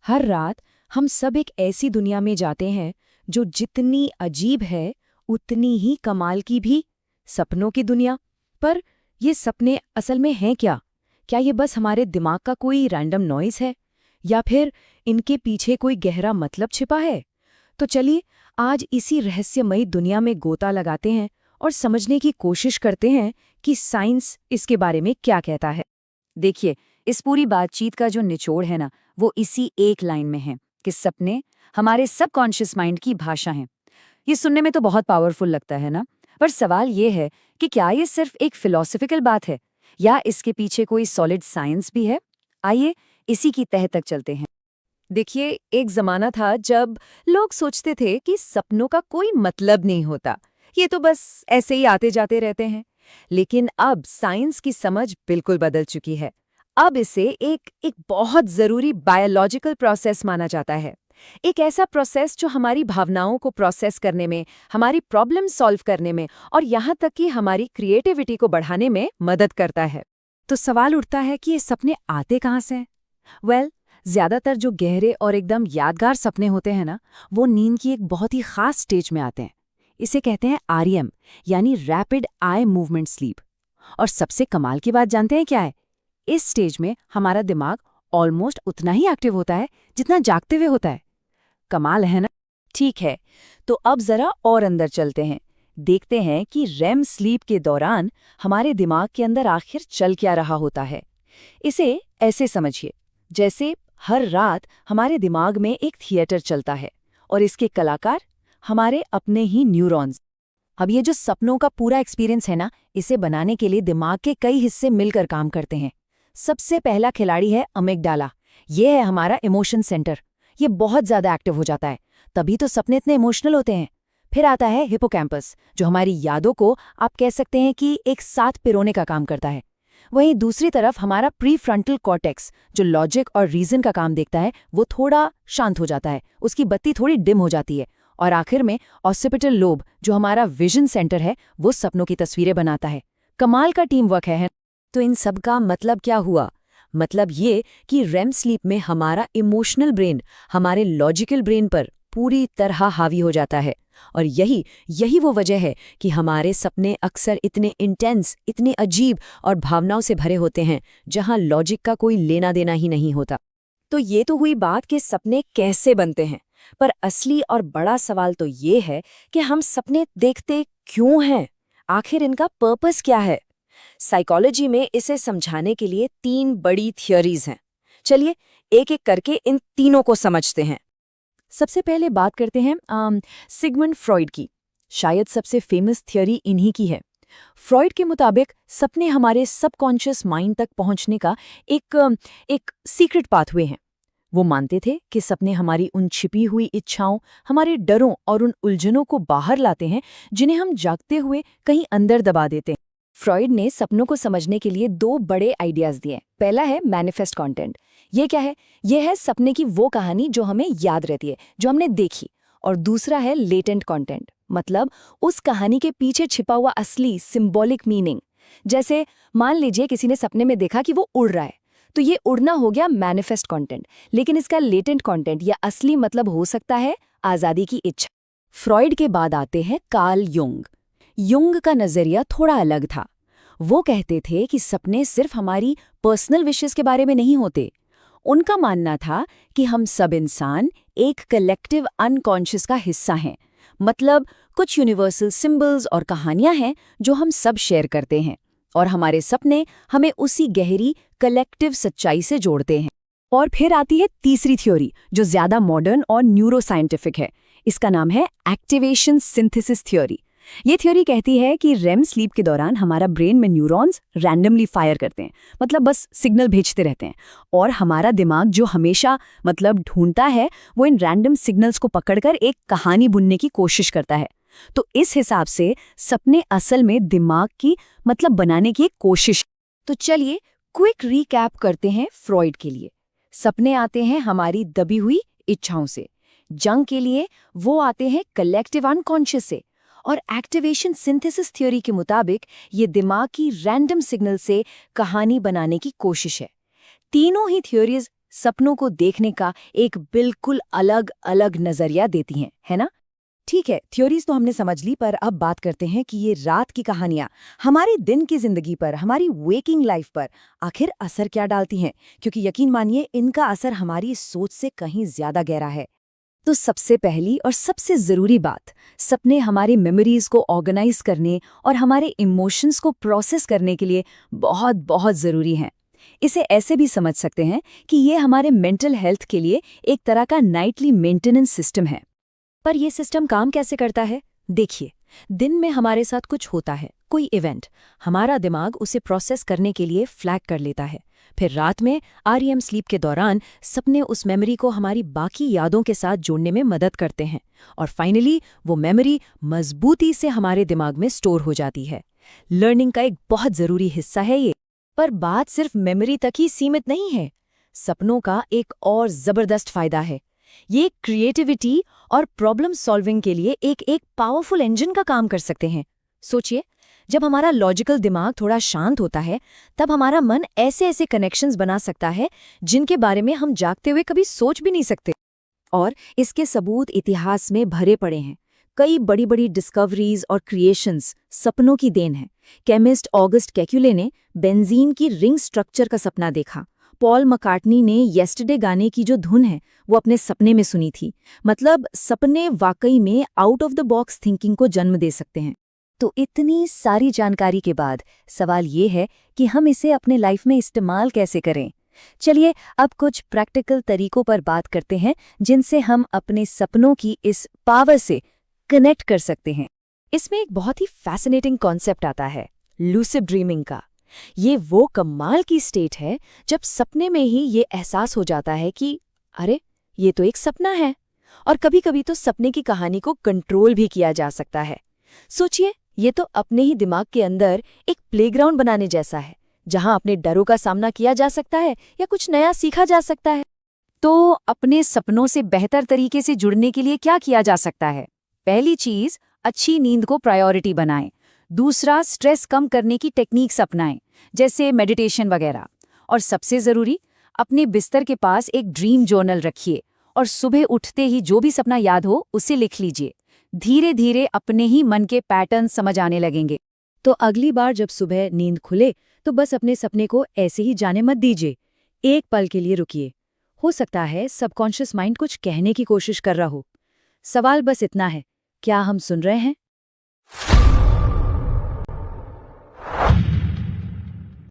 हर रात हम सब एक ऐसी दुनिया में जाते हैं जो जितनी अजीब है उतनी ही कमाल की भी। सपनों की दुनिया। पर ये सपने असल में हैं क्या? क्या ये बस हमारे दिमाग का कोई रैंडम नॉइज़ है, या फिर इनके पीछे कोई गहरा मतलब छिपा है? तो चलिए आज इसी रहस्यमयी दुनिया में गोता लगाते हैं और समझने की कोशिश करते हैं कि साइंस इसके बारे में क्या कहता है। देखिए, इस पूरी बातचीत का जो निचोड़ है ना, वो इसी एक लाइन में है कि सपने हमारे सबकॉन्शियस माइंड की भाषा हैं। ये सुनने में तो बहुत पावरफुल लगता है ना, पर सवाल ये है कि क्या ये सिर्फ एक फिलॉसफिकल बात है या इसके पीछे कोई सॉलिड साइंस भी है? आइए इसी की तह तक चलते हैं। देखिए, एक जमाना था जब लोग सोचते थे कि सपनों का कोई मतलब नहीं होता, ये तो बस ऐसे ही आते जाते रहते हैं। लेकिन अब साइंस की समझ बिल्कुल बदल चुकी है। अब इसे एक एक बहुत जरूरी बायोलॉजिकल प्रोसेस माना जाता है। एक ऐसा प्रोसेस जो हमारी भावनाओं को प्रोसेस करने में, हमारी प्रॉब्लम सॉल्व करने में और यहाँ तक कि हमारी क्रिएटिविटी को बढ़ाने में मदद करता है। तो सवाल उठता है कि ये सपने आते कहाँ से हैं? वेल, ज्यादातर जो गहरे और एकदम यादगार सपने होते हैं ना, वो नींद की एक बहुत ही खास स्टेज में आते हैं। इसे कहते हैं आरईएम, यानी रैपिड आई मूवमेंट स्लीप। और सबसे कमाल की बात जानते हैं क्या है? इस स्टेज में हमारा दिमाग ऑलमोस्ट उतना ही एक्टिव होता है जितना जागते हुए होता है। कमाल है ना? ठीक है, तो अब जरा और अंदर चलते हैं। देखते हैं कि रेम स्लीप के दौरान हमारे दिमाग के अंदर आखिर चल क्या रहा होता है। इसे ऐसे समझिए, जैसे हर रात हमारे दिमाग में एक थिएटर चलता है और इसके कलाकार हमारे अपने ही न्यूरॉन्स। अब ये जो सपनों का पूरा एक्सपीरियंस है ना, इसे बनाने के लिए दिमाग के कई हिस्से मिलकर काम करते हैं। सबसे पहला खिलाड़ी है अमिगडाला। ये है हमारा इमोशन सेंटर। ये बहुत ज्यादा एक्टिव हो जाता है, तभी तो सपने इतने इमोशनल होते हैं। फिर आता है हिपोकैम्पस, जो हमारी यादों को आप कह सकते हैं कि एक साथ पिरोने का काम करता है। वहीं दूसरी तरफ हमारा प्री फ्रंटल कॉर्टेक्स, जो लॉजिक और रीजन का काम देखता है, वो थोड़ा शांत हो जाता है, उसकी बत्ती थोड़ी डिम हो जाती है। और आखिर में ऑसिपिटल लोब, जो हमारा विजन सेंटर है, वो सपनों की तस्वीरें बनाता है। कमाल का टीम वर्क है। तो इन सब का मतलब क्या हुआ? मतलब ये कि रेम स्लीप में हमारा इमोशनल ब्रेन हमारे लॉजिकल ब्रेन पर पूरी तरह हावी हो जाता है। और यही यही वो वजह है कि हमारे सपने अक्सर इतने इंटेंस, इतने अजीब और भावनाओं से भरे होते हैं, जहां लॉजिक का कोई लेना देना ही नहीं होता। तो ये तो हुई बात कि सपने कैसे बनते हैं, पर असली और बड़ा सवाल तो ये है कि हम सपने देखते क्यों हैं? आखिर इनका पर्पस क्या है? साइकोलॉजी में इसे समझाने के लिए 3 बड़ी थियोरीज हैं। चलिए एक एक करके इन तीनों को समझते हैं। सबसे पहले बात करते हैं सिगमंड फ्रॉइड की। शायद सबसे फेमस थियोरी इन्हीं की है। फ्रॉइड के मुताबिक सपने हमारे सबकॉन्शियस माइंड तक पहुंचने का एक सीक्रेट पाथवे हैं। वो मानते थे कि सपने हमारी उन छिपी हुई इच्छाओं, हमारे डरों और उन उलझनों को बाहर लाते हैं जिन्हें हम जागते हुए कहीं अंदर दबा देते हैं। फ्रॉइड ने सपनों को समझने के लिए 2 बड़े आइडियाज दिए। पहला है मैनिफेस्ट कंटेंट। ये क्या है? ये है सपने की वो कहानी जो हमें याद रहती है, जो हमने देखी। और दूसरा है लेटेंट कंटेंट, मतलब उस कहानी के पीछे छिपा हुआ असली सिंबॉलिक मीनिंग। जैसे मान लीजिए किसी ने सपने में देखा कि वो उड़ रहा है, तो ये उड़ना हो गया मैनिफेस्ट कंटेंट। लेकिन इसका लेटेंट कंटेंट या असली मतलब हो सकता है आजादी की इच्छा। फ्रॉइड के बाद आते हैं कार्ल युंग। युंग का नजरिया थोड़ा अलग था। वो कहते थे कि सपने सिर्फ हमारी पर्सनल विशेस के बारे में नहीं होते। उनका मानना था कि हम सब इंसान एक कलेक्टिव अनकॉन्शियस का हिस्सा हैं। मतलब कुछ यूनिवर्सल सिंबल्स और कहानियां हैं जो हम सब शेयर करते हैं, और हमारे सपने हमें उसी गहरी कलेक्टिव सच्चाई से जोड़ते हैं। और फिर आती है तीसरी थ्योरी, जो ज्यादा मॉडर्न और न्यूरोसाइंटिफिक है। इसका नाम है एक्टिवेशन सिंथेसिस थ्योरी। ये थ्योरी कहती है कि रेम स्लीप के दौरान हमारा ब्रेन में न्यूरॉन्स रैंडमली फायर करते हैं, मतलब बस सिग्नल भेजते रहते हैं। और हमारा दिमाग जो हमेशा ढूंढता है, वो इन रैंडम सिग्नल्स को पकड़कर एक कहानी बुनने की कोशिश करता है। तो इस हिसाब से सपने असल में दिमाग की बनाने की एक कोशिश। तो चलिए क्विक रीकैप करते हैं फ्रॉइड के लिए। सपने आते हैं हमारी दबी हुई इच्छाओं से। जंग के लिए वो आते हैं कलेक्टिव अनकॉन्शियस से। और एक्टिवेशन सिंथेसिस थ्योरी के मुताबिक ये दिमाग की रैंडम सिग्नल से कहानी बनाने की कोशिश है। तीनों ही थ्योरीज सपनों को देखने का एक बिल्कुल अलग अलग नजरिया देती हैं, है ना? ठीक है, थ्योरीज तो हमने समझ ली, पर अब बात करते हैं कि ये रात की कहानियां हमारे दिन की जिंदगी पर, हमारी वेकिंग लाइफ पर आखिर असर क्या डालती हैं, क्योंकि यकीन मानिए इनका असर हमारी सोच से कहीं ज्यादा गहरा है। तो सबसे पहली और सबसे ज़रूरी बात, सपने हमारी मेमोरीज को ऑर्गेनाइज करने और हमारे इमोशंस को प्रोसेस करने के लिए बहुत बहुत ज़रूरी हैं। इसे ऐसे भी समझ सकते हैं कि ये हमारे मेंटल हेल्थ के लिए एक तरह का नाइटली मेंटेनेंस सिस्टम है। पर यह सिस्टम काम कैसे करता है? देखिए, दिन में हमारे साथ कुछ होता है, कोई इवेंट, हमारा दिमाग उसे प्रोसेस करने के लिए फ्लैग कर लेता है। फिर रात में REM स्लीप के दौरान सपने उस मेमोरी को हमारी बाकी यादों के साथ जोड़ने में मदद करते हैं और फाइनली वो मेमोरी मजबूती से हमारे दिमाग में स्टोर हो जाती है। लर्निंग का एक बहुत ज़रूरी हिस्सा है ये। पर बात सिर्फ मेमोरी तक ही सीमित नहीं है। सपनों का एक और ज़बरदस्त फ़ायदा है। ये क्रिएटिविटी और प्रॉब्लम सॉल्विंग के लिए एक पावरफुल इंजन का काम कर सकते हैं। सोचिए, जब हमारा लॉजिकल दिमाग थोड़ा शांत होता है, तब हमारा मन ऐसे ऐसे कनेक्शंस बना सकता है जिनके बारे में हम जागते हुए कभी सोच भी नहीं सकते। और इसके सबूत इतिहास में भरे पड़े हैं। कई बड़ी बड़ी डिस्कवरीज और क्रिएशंस सपनों की देन है। केमिस्ट ऑगस्ट केक्युले ने बेंजीन की रिंग स्ट्रक्चर का सपना देखा। पॉल मकार्टनी ने येस्टरडे गाने की जो धुन है वो अपने सपने में सुनी थी। मतलब सपने वाकई में out of the box thinking को जन्म दे सकते हैं। तो इतनी सारी जानकारी के बाद सवाल ये है कि हम इसे अपने लाइफ में इस्तेमाल कैसे करें। चलिए अब कुछ प्रैक्टिकल तरीकों पर बात करते हैं जिनसे हम अपने सपनों की इस पावर से कनेक्ट कर सकते हैं। इसमें एक बहुत ही फैसिनेटिंग कॉन्सेप्ट आता है, लूसिड ड्रीमिंग का। ये वो कमाल की स्टेट है जब सपने में ही ये एहसास हो जाता है कि अरे, ये तो एक सपना है। और कभी-कभी तो सपने की कहानी को कंट्रोल भी किया जा सकता है। सोचिए, ये तो अपने ही दिमाग के अंदर एक प्लेग्राउंड बनाने जैसा है, जहां अपने डरों का सामना किया जा सकता है या कुछ नया सीखा जा सकता है। तो अपने सपनों से बेहतर तरीके से जुड़ने के लिए क्या किया जा सकता है? पहली चीज, अच्छी नींद को प्रायोरिटी बनाएं। दूसरा, स्ट्रेस कम करने की टेक्निक्स अपनाएं, जैसे मेडिटेशन वगैरह। और सबसे जरूरी, अपने बिस्तर के पास एक ड्रीम जर्नल रखिए और सुबह उठते ही जो भी सपना याद हो उसे लिख लीजिए। धीरे धीरे अपने ही मन के पैटर्न समझ आने लगेंगे। तो अगली बार जब सुबह नींद खुले तो बस अपने सपने को ऐसे ही जाने मत दीजिए। एक पल के लिए रुकिए। हो सकता है सबकॉन्शियस माइंड कुछ कहने की कोशिश कर रहा हो। सवाल बस इतना है, क्या हम सुन रहे हैं?